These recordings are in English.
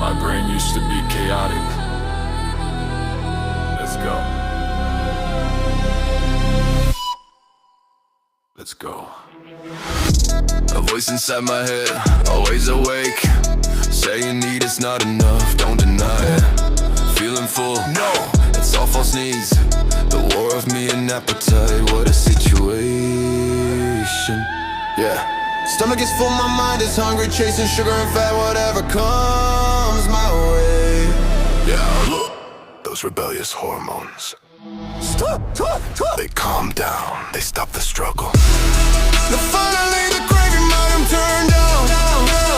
My brain used to be chaotic. Let's go. Let's go. A voice inside my head, always awake, saying need it's not enough, don't deny it. Feeling full, no, it's all false needs. The war of me and appetite, what a situation. Yeah. Stomach is full, my mind is hungry, chasing sugar and fat, whatever comes my way. Yeah, look, those rebellious hormones. They calm down, they stop the struggle. Now finally the gravy might turned down.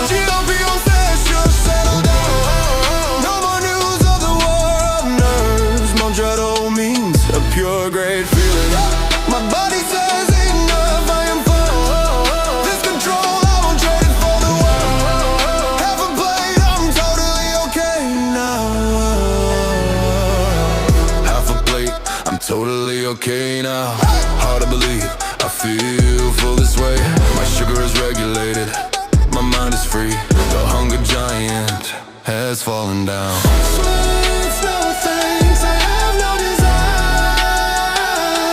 GOP on stage, just settle down. No more news of the war of nerves. Mounjaro means a pure great feeling. My body says enough, I am full. This control, I won't trade it for the world. Half a plate, I'm totally okay now. Half a plate, I'm totally okay now. Hard to believe, I feel full this way. My sugar is regulated, my mind is free. The hunger giant has fallen down. It's no thanks, I have no desire.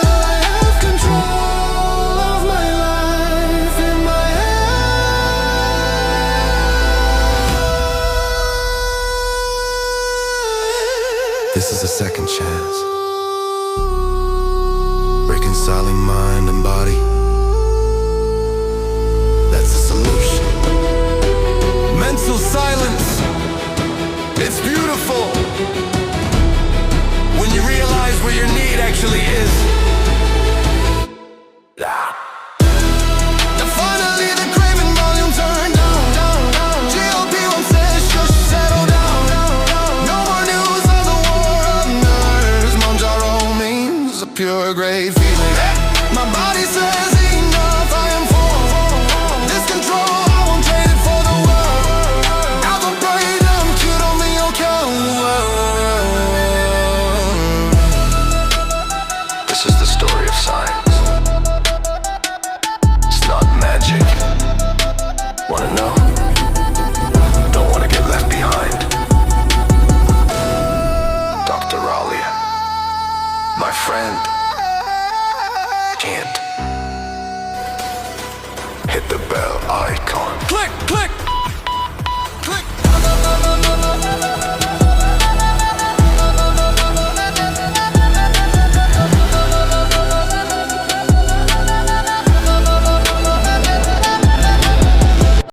I have control of my life in my hand. This is a second chance, reconciling mind and body.